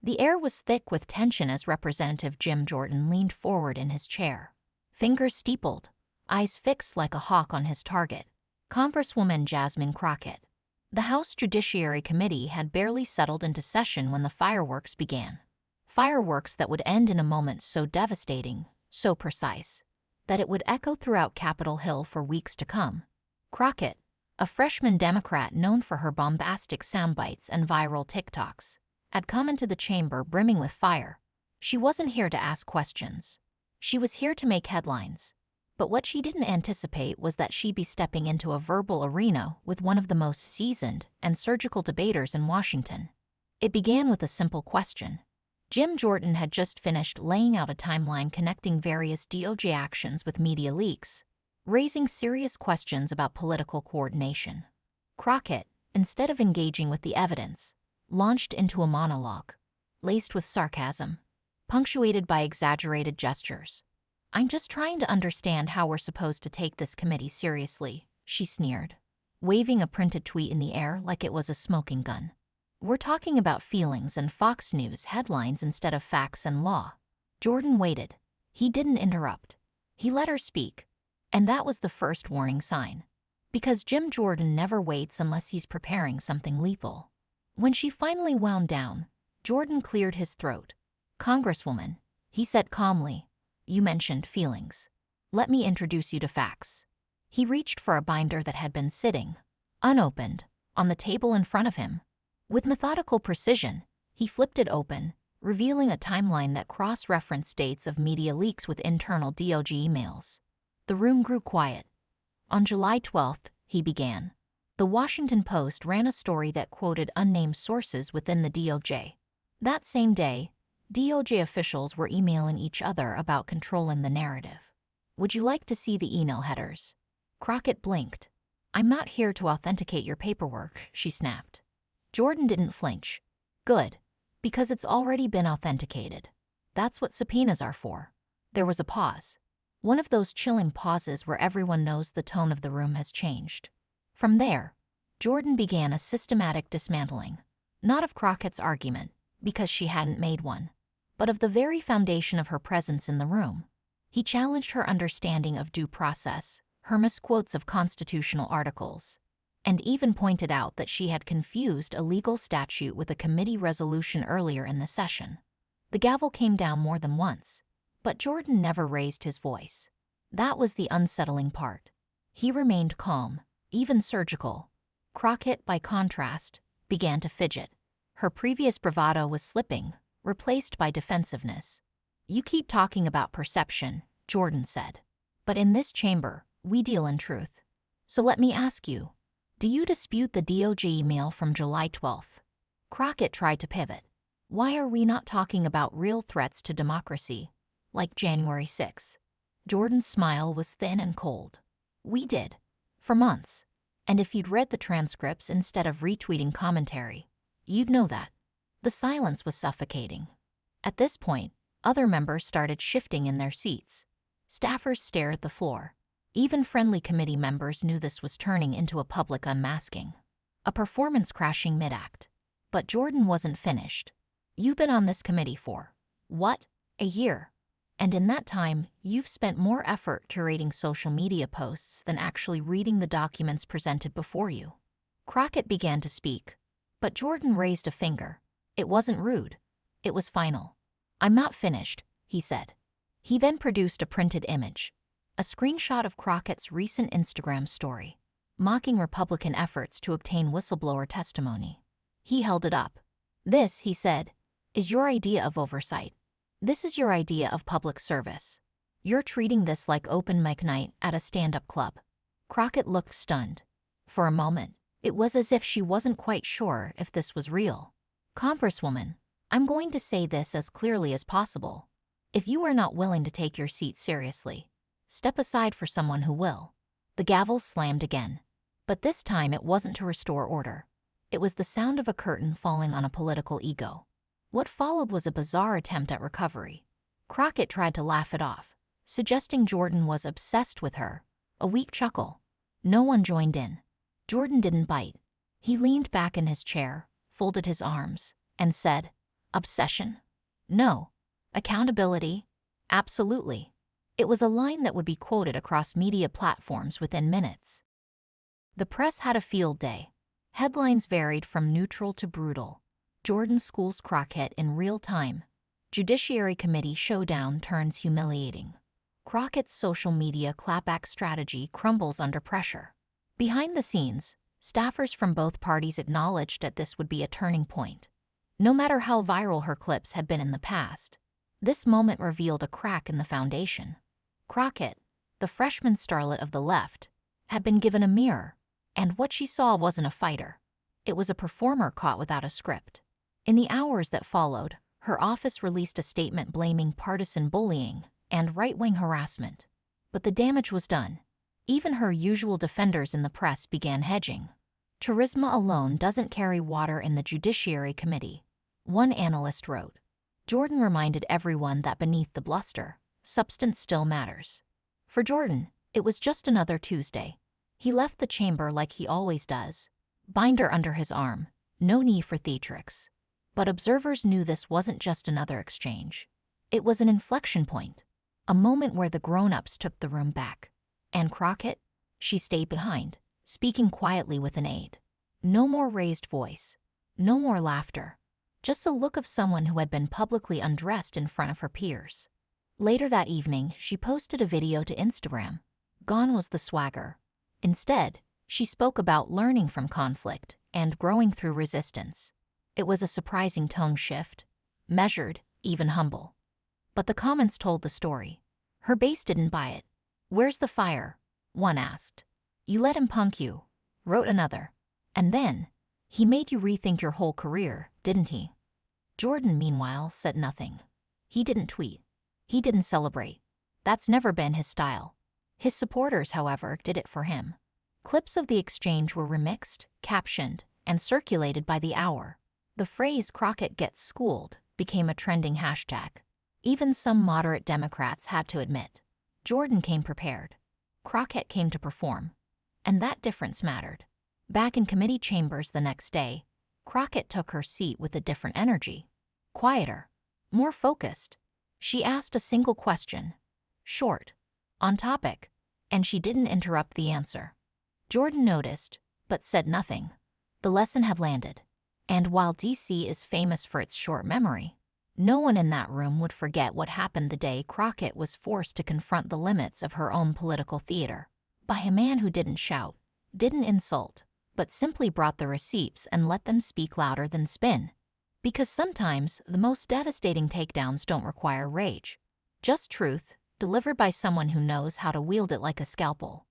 The air was thick with tension as Representative Jim Jordan leaned forward in his chair. Fingers steepled, eyes fixed like a hawk on his target. Congresswoman Jasmine Crockett. The House Judiciary Committee had barely settled into session when the fireworks began. Fireworks that would end in a moment so devastating, so precise, that it would echo throughout Capitol Hill for weeks to come. Crockett, a freshman Democrat known for her bombastic soundbites and viral TikToks, had come into the chamber brimming with fire. She wasn't here to ask questions. She was here to make headlines. But what she didn't anticipate was that she'd be stepping into a verbal arena with one of the most seasoned and surgical debaters in Washington. It began with a simple question. Jim Jordan had just finished laying out a timeline connecting various DOJ actions with media leaks, raising serious questions about political coordination. Crockett, instead of engaging with the evidence, launched into a monologue, laced with sarcasm, punctuated by exaggerated gestures. "I'm just trying to understand how we're supposed to take this committee seriously," she sneered, waving a printed tweet in the air like it was a smoking gun. "We're talking about feelings and Fox News headlines instead of facts and law." Jordan waited. He didn't interrupt. He let her speak. And that was the first warning sign. Because Jim Jordan never waits unless he's preparing something lethal. When she finally wound down, Jordan cleared his throat. "Congresswoman," he said calmly, "you mentioned feelings. Let me introduce you to facts." He reached for a binder that had been sitting, unopened, on the table in front of him. With methodical precision, he flipped it open, revealing a timeline that cross-referenced dates of media leaks with internal DOJ emails. The room grew quiet. On July 12th, he began. The Washington Post ran a story that quoted unnamed sources within the DOJ. That same day, DOJ officials were emailing each other about controlling the narrative. "Would you like to see the email headers?" Crockett blinked. "I'm not here to authenticate your paperwork," she snapped. Jordan didn't flinch. "Good, because it's already been authenticated. That's what subpoenas are for." There was a pause. One of those chilling pauses where everyone knows the tone of the room has changed. From there, Jordan began a systematic dismantling, not of Crockett's argument, because she hadn't made one, but of the very foundation of her presence in the room. He challenged her understanding of due process, her misquotes of constitutional articles, and even pointed out that she had confused a legal statute with a committee resolution earlier in the session. The gavel came down more than once, but Jordan never raised his voice. That was the unsettling part. He remained calm, even surgical. Crockett, by contrast, began to fidget. Her previous bravado was slipping, replaced by defensiveness. "You keep talking about perception," Jordan said. "But in this chamber, we deal in truth. So let me ask you, do you dispute the DOJ email from July 12th? Crockett tried to pivot. "Why are we not talking about real threats to democracy, like January 6th? Jordan's smile was thin and cold. "We did. For months. And if you'd read the transcripts instead of retweeting commentary, you'd know that." The silence was suffocating. At this point, other members started shifting in their seats. Staffers stared at the floor. Even friendly committee members knew this was turning into a public unmasking. A performance crashing mid-act. But Jordan wasn't finished. "You've been on this committee for, what, a year? And in that time, you've spent more effort curating social media posts than actually reading the documents presented before you." Crockett began to speak, but Jordan raised a finger. It wasn't rude. It was final. "I'm not finished," he said. He then produced a printed image, a screenshot of Crockett's recent Instagram story, mocking Republican efforts to obtain whistleblower testimony. He held it up. "This," he said, "is your idea of oversight. This is your idea of public service. You're treating this like open mic night at a stand-up club." Crockett looked stunned. For a moment, it was as if she wasn't quite sure if this was real. "Congresswoman, I'm going to say this as clearly as possible. If you are not willing to take your seat seriously, step aside for someone who will." The gavel slammed again. But this time it wasn't to restore order. It was the sound of a curtain falling on a political ego. What followed was a bizarre attempt at recovery. Crockett tried to laugh it off, suggesting Jordan was obsessed with her. A weak chuckle. No one joined in. Jordan didn't bite. He leaned back in his chair, folded his arms, and said, Obsession? No. Accountability? Absolutely. It was a line that would be quoted across media platforms within minutes. The press had a field day. Headlines varied from neutral to brutal. Jordan schools Crockett in real time. Judiciary Committee showdown turns humiliating. Crockett's social media clapback strategy crumbles under pressure. Behind the scenes, staffers from both parties acknowledged that this would be a turning point. No matter how viral her clips had been in the past, this moment revealed a crack in the foundation. Crockett, the freshman starlet of the left, had been given a mirror, and what she saw wasn't a fighter. It was a performer caught without a script. In the hours that followed, her office released a statement blaming partisan bullying and right-wing harassment. But the damage was done. Even her usual defenders in the press began hedging. Charisma alone doesn't carry water in the Judiciary Committee, one analyst wrote. Jordan reminded everyone that beneath the bluster, substance still matters. For Jordan, it was just another Tuesday. He left the chamber like he always does, binder under his arm, no need for theatrics. But observers knew this wasn't just another exchange. It was an inflection point, a moment where the grown-ups took the room back. And Crockett? She stayed behind, speaking quietly with an aide. No more raised voice, no more laughter, just a look of someone who had been publicly undressed in front of her peers. Later that evening, she posted a video to Instagram. Gone was the swagger. Instead, she spoke about learning from conflict and growing through resistance. It was a surprising tone shift, measured, even humble. But the comments told the story. Her base didn't buy it. "Where's the fire?" one asked. "You let him punk you," wrote another. "And then, he made you rethink your whole career, didn't he?" Jordan, meanwhile, said nothing. He didn't tweet. He didn't celebrate. That's never been his style. His supporters, however, did it for him. Clips of the exchange were remixed, captioned, and circulated by the hour. The phrase "Crockett gets schooled" became a trending hashtag. Even some moderate Democrats had to admit, Jordan came prepared. Crockett came to perform. And that difference mattered. Back in committee chambers the next day, Crockett took her seat with a different energy. Quieter, more focused. She asked a single question. Short, on topic, and she didn't interrupt the answer. Jordan noticed, but said nothing. The lesson had landed. And while DC is famous for its short memory, no one in that room would forget what happened the day Crockett was forced to confront the limits of her own political theater by a man who didn't shout, didn't insult, but simply brought the receipts and let them speak louder than spin. Because sometimes the most devastating takedowns don't require rage, just truth, delivered by someone who knows how to wield it like a scalpel.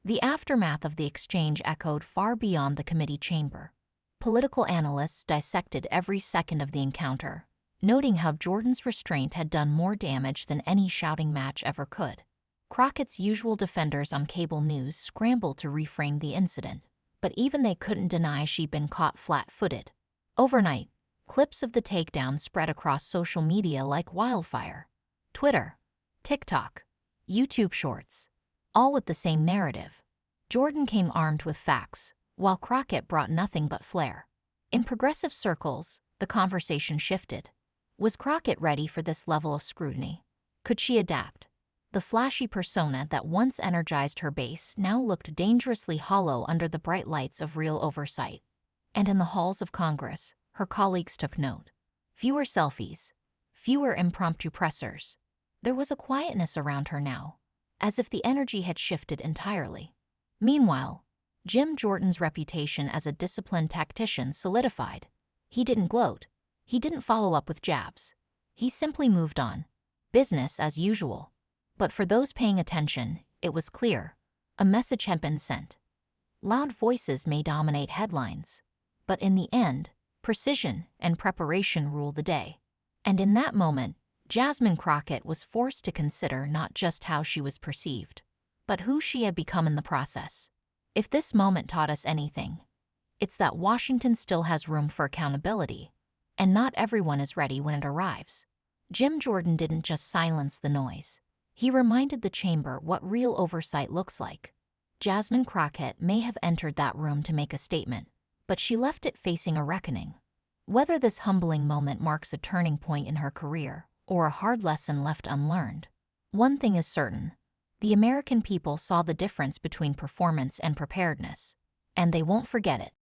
The aftermath of the exchange echoed far beyond the committee chamber. Political analysts dissected every second of the encounter, noting how Jordan's restraint had done more damage than any shouting match ever could. Crockett's usual defenders on cable news scrambled to reframe the incident, but even they couldn't deny she'd been caught flat-footed. Overnight, clips of the takedown spread across social media like wildfire. Twitter, TikTok, YouTube Shorts, all with the same narrative. Jordan came armed with facts, while Crockett brought nothing but flair. In progressive circles, the conversation shifted. Was Crockett ready for this level of scrutiny? Could she adapt? The flashy persona that once energized her base now looked dangerously hollow under the bright lights of real oversight. And in the halls of Congress, her colleagues took note. Fewer selfies, fewer impromptu pressers. There was a quietness around her now, as if the energy had shifted entirely. Meanwhile, Jim Jordan's reputation as a disciplined tactician solidified. He didn't gloat. He didn't follow up with jabs. He simply moved on. Business as usual. But for those paying attention, it was clear. A message had been sent. Loud voices may dominate headlines, but in the end, precision and preparation rule the day. And in that moment, Jasmine Crockett was forced to consider not just how she was perceived, but who she had become in the process. If this moment taught us anything, it's that Washington still has room for accountability, and not everyone is ready when it arrives. Jim Jordan didn't just silence the noise. He reminded the chamber what real oversight looks like. Jasmine Crockett may have entered that room to make a statement, but she left it facing a reckoning. Whether this humbling moment marks a turning point in her career or a hard lesson left unlearned, one thing is certain: the American people saw the difference between performance and preparedness, and they won't forget it.